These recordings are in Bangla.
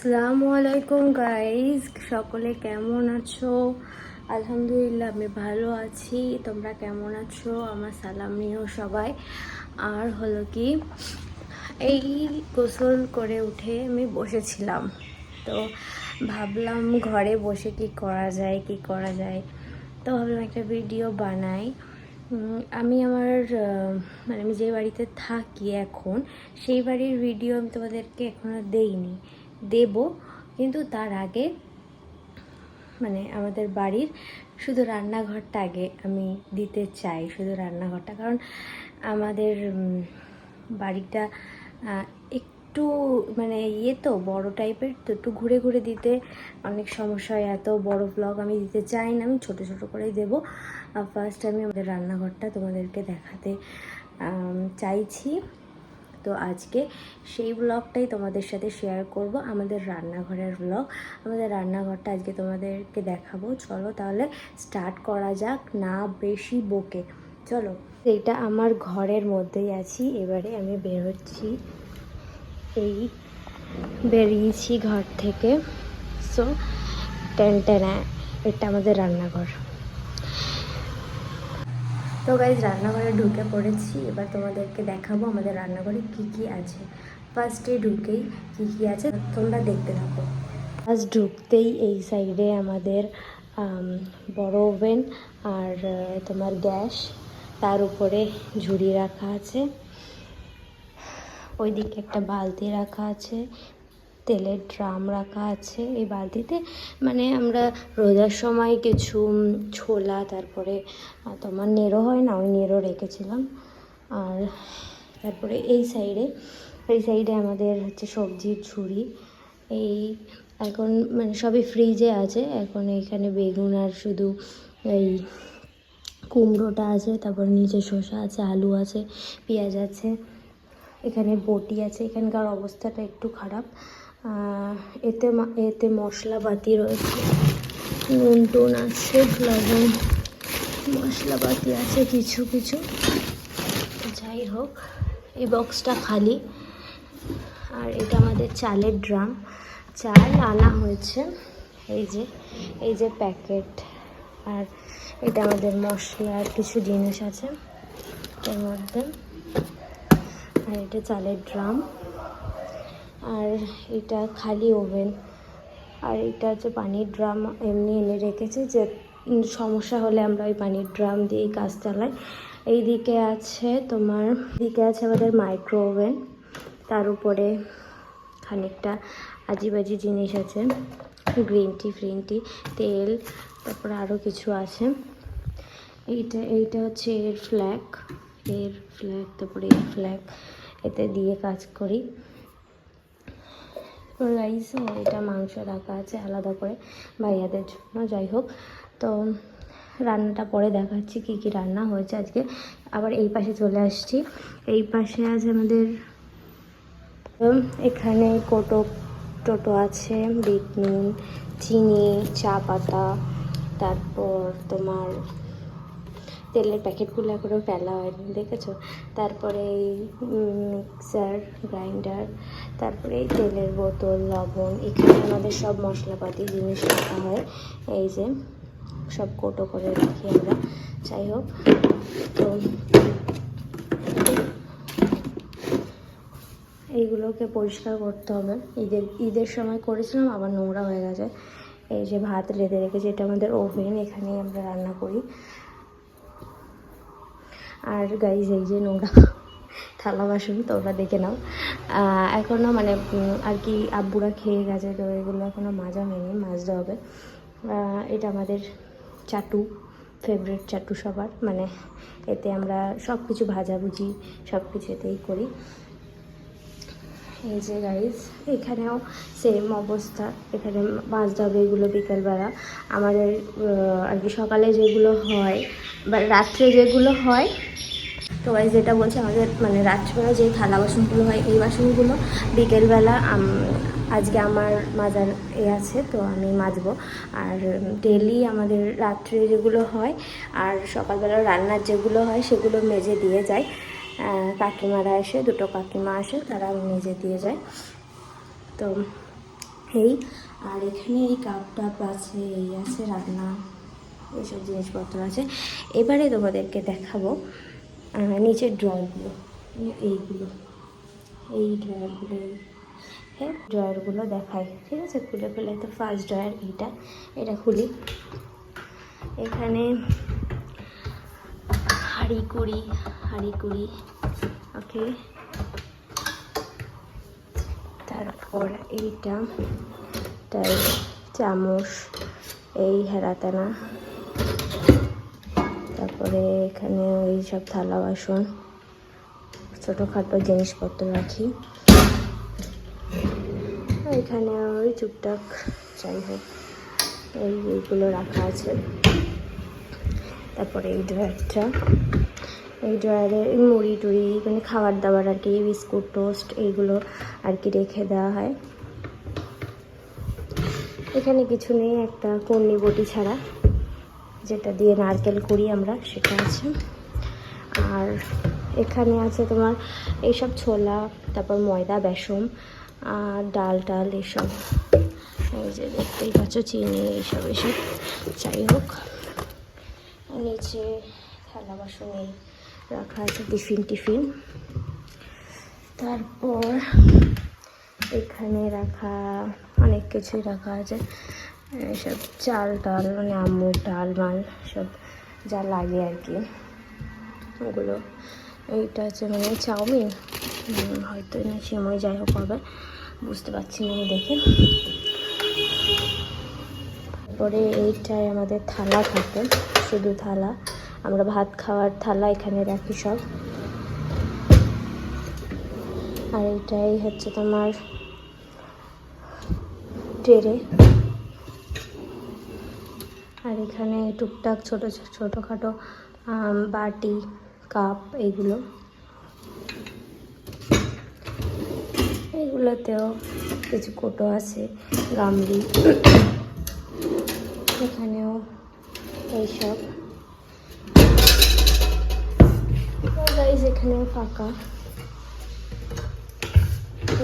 আসসালামু আলাইকুম গাইজ, সকলে কেমন আছো? আলহামদুলিল্লাহ আমি ভালো আছি। তোমরা কেমন আছো? আমার সালাম নিও সবাই। আর হলো কি, এই গোসল করে উঠে আমি বসেছিলাম, তো ভাবলাম ঘরে বসে কি করা যায়। তো ভাবলাম একটা ভিডিও বানাই। আমি আমার মানে আমি যে বাড়িতে থাকি এখন, সেই বাড়ির ভিডিও আমি তোমাদেরকে এখনও দেইনি, দেব। কিন্তু তার আগে মানে আমাদের বাড়ির শুধু রান্নাঘরটা আগে আমি দিতে চাই, শুধু রান্নাঘরটা। কারণ আমাদের বাড়িটা একটু মানে তো বড় টাইপের, তো একটু ঘুরে ঘুরে দিতে অনেক সমস্যা হয়। এত বড় ব্লগ আমি দিতে চাই না, আমি ছোট ছোট করেই দেবো। ফার্স্ট আমি আমাদের রান্নাঘরটা তোমাদেরকে দেখাতে চাইছি। তো আজকে সেই ব্লগটাই তোমাদের সাথে শেয়ার করব, আমাদের রান্নাঘরের ব্লগ। আমাদের রান্নাঘরটা আজকে তোমাদেরকে দেখাবো। চলো তাহলে স্টার্ট করা যাক, না বেশি বকে। চলো, এইটা আমার ঘরের মধ্যেই আছি। এবারে আমি বেরোচ্ছি, বেরিয়েছি ঘর থেকে। সো টেনটেনা, এটা আমাদের রান্নাঘর। তো গাইজ, রান্নাঘরে ঢুকে পড়েছি। এবার তোমাদেরকে দেখাবো আমাদের রান্নাঘরে কি কি আছে। ফার্স্টে ঢুকেই কি কি আছে তোমরা দেখতে থাকো। ফার্স্ট ঢুকতেই এই সাইডে আমাদের বড় ওভেন আর তোমার গ্যাস, তার উপরে ঝুড়ি রাখা আছে। ওইদিকে একটা বালতি রাখা আছে, তেলের ড্রাম রাখা আছে। এই বালতিতে মানে আমরা রোজার সময় কিছু ছোলা, তারপরে তোমার নেড়ো হয় না, ওই নেড়ো রেখেছিলাম। আর তারপরে এই সাইডে আমাদের হচ্ছে সবজির ঝুড়ি। এই এখন মানে সবই ফ্রিজে আছে। এখন এইখানে বেগুন আর শুধু এই কুমড়োটা আছে, তারপর নিচে শসা আছে, আলু আছে, পেঁয়াজ আছে, এখানে বটি আছে। এখানকার অবস্থাটা একটু খারাপ। এতে মশলাপাতি রয়েছে, নুন টুন আছে, লবণ, মশলাপাতি আছে কিছু কিছু। যাই হোক, এই বক্সটা খালি। আর এটা আমাদের চালের ড্রাম, চাল আনা হয়েছে। এই যে প্যাকেট। আর এটা আমাদের মশলার কিছু জিনিস আছে এর মধ্যে। আর এটা চালের ড্রাম, আর এটা খালি ওভেন। আর এটা হচ্ছে পানির ড্রাম, এমনি এনে রেখেছে যে সমস্যা হলে আমরা ওই পানির ড্রাম দিয়েই কাজ চালাই। দিকে আছে আমাদের মাইক্রো ওভেন, তার উপরে খানিকটা আজিবাজি জিনিস আছে, গ্রিন টি, তেল, তারপরে আরও কিছু আছে। এইটা হচ্ছে এর ফ্ল্যাগ, তারপরে এর ফ্ল্যাগ, এতে দিয়ে কাজ করি। রাইস, এটা মাংস রাখা আছে আলাদা করে ভাইয়াদের জন্য। যাই হোক, তো রান্নাটা পরে দেখাচ্ছি কি কি রান্না হয়েছে আজকে। আবার এই পাশে চলে আসছি। এই পাশে আছে আমাদের, এখানে টোটো আছে, বিট নুন, চিনি, চা পাতা, তারপর তোমার তেলের প্যাকেটগুলো এখনও ফেলা হয়নি, দেখেছো। তারপরে এই মিক্সার গ্রাইন্ডার, তারপরে এই তেলের বোতল, লবণ। এখানে আমাদের সব মশলাপাতি জিনিস রাখা হয়, এই যে সব কোটো করে রাখি আমরা। যাই হোক, তো এইগুলোকে পরিষ্কার করতে হবে। ঈদের সময় করেছিলাম, আবার নোংরা হয়ে গেছে। এই যে ভাত রেঁধে রেখেছি, এটা আমাদের ওভেন, এখানেই আমরা রান্না করি। আর গাইজ, এই যে নোংরা থালা বাসন তোমরা দেখে নাও। এখনও মানে আর কি আব্বুরা খেয়ে গেছে, তো এগুলো এখনও মাজা হয়নি, মাজতে হবে। এটা আমাদের চাটু, ফেভারিট চাটু সবার, মানে এতে আমরা সব কিছু ভাজাভুজি সব কিছু এতেই করি। এই যে গাইজ, এখানেও সেম অবস্থা, এখানে মাজতে হবে এগুলো বিকেলবেলা। আমাদের আর কি সকালে যেগুলো হয় বা রাত্রে যেগুলো হয়, তো গাইজ যেটা বলছি, আমাদের মানে রাত্রিবেলা যে থালা বাসনগুলো হয়, এই বাসনগুলো বিকেলবেলা আজকে আমার মাজার আছে, তো আমি মাজবো। আর ডেলি আমাদের রাত্রে যেগুলো হয় আর সকালবেলা রান্নার যেগুলো হয় সেগুলো মেজে দিয়ে যায়। কাকিমারা এসে, দুটো কাকিমা আসে, তারা মেজে দিয়ে যায়। তো এই আর এখানে এই কাপ টাপ আছে, এই আছে রান্না, এইসব জিনিসপত্র আছে। এবারে তোমাদেরকে দেখাবো নিচের ড্রয়ারগুলো, এইগুলো, এই ড্রয়ারগুলো, হ্যাঁ ড্রয়ারগুলো দেখাই, ঠিক আছে? খুলে ফেলে তো ফার্স্ট ড্রয়ার এটা খুলি। এখানে হাঁড়ি কুড়ি, ওকে। তারপর এইটা তাই চামচ, এই হেরাতানা, তারপরে এখানে ওই সব থালা বাসন, ছোটোখাটো জিনিসপত্র রাখি। এখানে ওই টুকটাক যাই হোক এইগুলো রাখা আছে। তারপরে এই ড্রয়ারটা, এই ড্রয়ারে মুড়ি টুড়ি মানে খাবার দাবার আর কি, বিস্কুট টোস্ট এইগুলো আর কি রেখে দেওয়া হয়। এখানে কিছু নেই, একটা কর্নি বটি ছাড়া, যেটা দিয়ে নারকেল করি আমরা, সেটা আছে। আর এখানে আছে তোমার এইসব ছোলা, তারপর ময়দা, বেসন আর ডাল টাল এসব, এই যে দেখতেই পাচ্ছ চিনি এইসব যাই হোক। নিচে থালা বাসন এই রাখা আছে, টিফিন। তারপর এখানে রাখা অনেক কিছুই রাখা আছে, সব চাল ডাল মানে আম্মুর ডাল মাল সব যা লাগে আর কি ওগুলো। এইটা আছে মানে চাউমিন, হয়তো না সিমই, যাই হোক হবে, বুঝতে পারছি না আমি দেখে। তারপরে এইটায় আমাদের থালা থাকে, শুধু থালা, আমরা ভাত খাওয়ার থালা এখানে রাখি সব। আর এইটাই হচ্ছে তোমার ট্রে। আর এখানে টুকটাক ছোটোখাটো বাটি, কাপ, এইগুলোতেও কিছু কোটো আছে, গামলি, এখানেও এইসব। এখানেও ফাঁকা,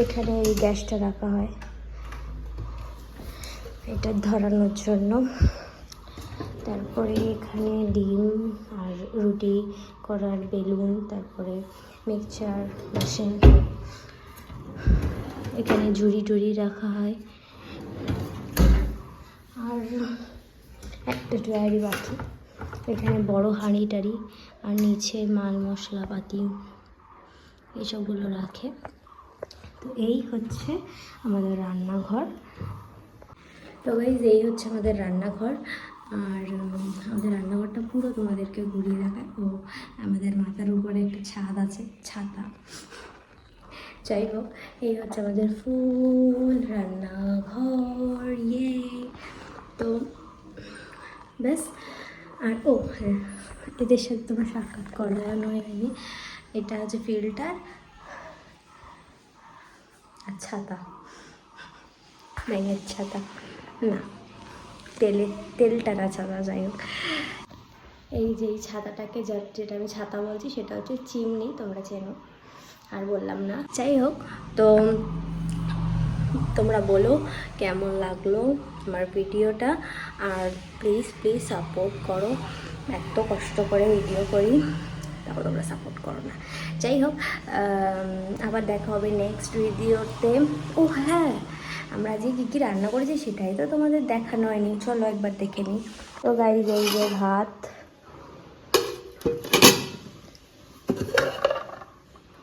এখানে এই গ্যাসটা রাখা হয় এটা ধরানোর জন্য। তারপরে এখানে ডিম আর রুটি করার বেলুন, তারপরে মিক্সচার মেশিন, এখানে ঝুড়ি টুড়ি রাখা হয়। আর একটা ড্রয়ারি বাকি, এখানে বড় হাঁড়ি টাড়ি আর নিচে মাল মশলাপাতি এইসবগুলো রাখে। তো এই হচ্ছে আমাদের রান্নাঘর। তো গাইজ এই হচ্ছে আমাদের রান্নাঘর। আর আমাদের রান্নাঘরটা পুরো তোমাদেরকে ঘুরিয়ে দেখায়। ও আমাদের মাথার উপরে একটা ছাদ আছে, ছাতা। যাই হোক, এই হচ্ছে আমাদের ফুল রান্নাঘর, ইয়ে। তো ব্যাস। আর ও হ্যাঁ, এদের সাথে তোমার সাক্ষাৎ করানো হয়নি। এটা হচ্ছে ফিল্টার আর ছাতা, ব্যাঙের ছাতা না, তেল টাকা ছাতা, যাই হোক। এই যে এই ছাতাটাকে যেটা আমি ছাতা বলছি সেটা হচ্ছে চিমনি, তোমরা চেনো, আর বললাম না। যাই হোক, তো তোমরা বলো কেমন লাগলো আমার ভিডিওটা, আর প্লিজ সাপোর্ট করো। এত কষ্ট করে ভিডিও করি, তারপর তোমরা সাপোর্ট করো না। যাই হোক, আবার দেখা হবে নেক্সট ভিডিওতে। ও হ্যাঁ, আমরা আজকে কী কী রান্না করেছি সেটাই তো তোমাদের দেখানো হয়নি, চলো একবার দেখে নিই। তো গাইজ এই যে ভাত,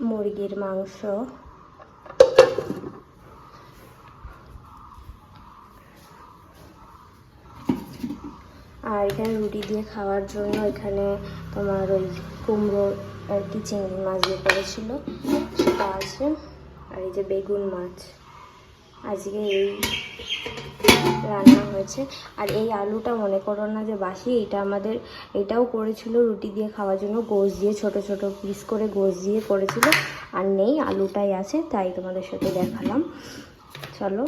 মুরগির মাংস, আর এখানে রুটি দিয়ে খাওয়ার জন্য এখানে তোমার ওই কুমড়ো আর কি চিংড়ি মাছ দিয়ে করেছিল সেটা আছে। আর এই যে বেগুন মাছ, আজকে এই রান্না হয়েছে। আর এই আলুটা মনে করো না যে বাসি, এটাও করেছিল রুটি দিয়ে খাওয়ার জন্য, গোশ দিয়ে ছোট পিস করে গোশ দিয়ে করেছিল। আর নেই, আলুটাই আছে, তাই তোমাদের সাথে দেখালাম। চলো,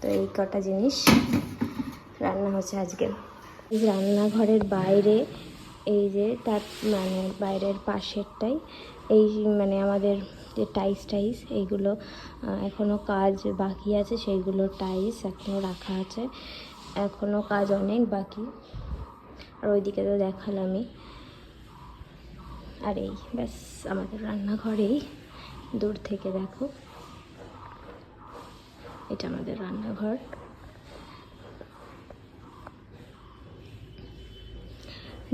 তো এই কটা জিনিস রান্না হচ্ছে আজকে। এই রান্নাঘরের বাইরে এই যে তার মানে বাইরের পাশেরটাই এই মানে আমাদের যে টাইস এইগুলো এখনও কাজ বাকি আছে, সেইগুলো টাইস এখনও রাখা আছে, এখনও কাজ অনেক বাকি। আর ওইদিকে তো দেখালামই। আর এই ব্যাস আমাদের রান্নাঘরেই, দূর থেকে দেখো এটা আমাদের রান্নাঘর।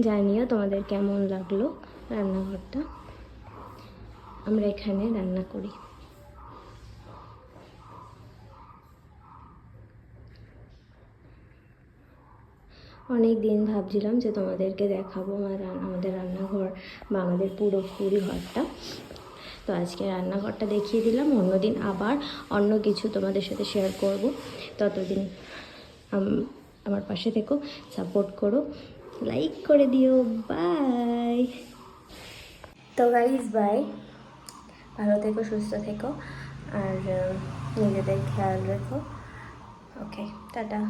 জানিও তোমাদের কেমন লাগলো রান্নাঘরটা। আমরা এখানে রান্না করি। অনেক দিন ভাবছিলাম যে তোমাদেরকে দেখাবো আমাদের রান্নাঘর বা আমাদের পুরোপুরি ঘরটা। তো আজকে রান্নাঘরটা দেখিয়ে দিলাম, অন্যদিন আবার অন্য কিছু তোমাদের সাথে শেয়ার করব। ততদিন আমার পাশে থেকো, সাপোর্ট করো, লাইক করে দিও। বাই। তো গাইজ বাই, ভালো থেকো, সুস্থ থেকো, আর নিজেদের খেয়াল রেখো। ওকে, টাটা।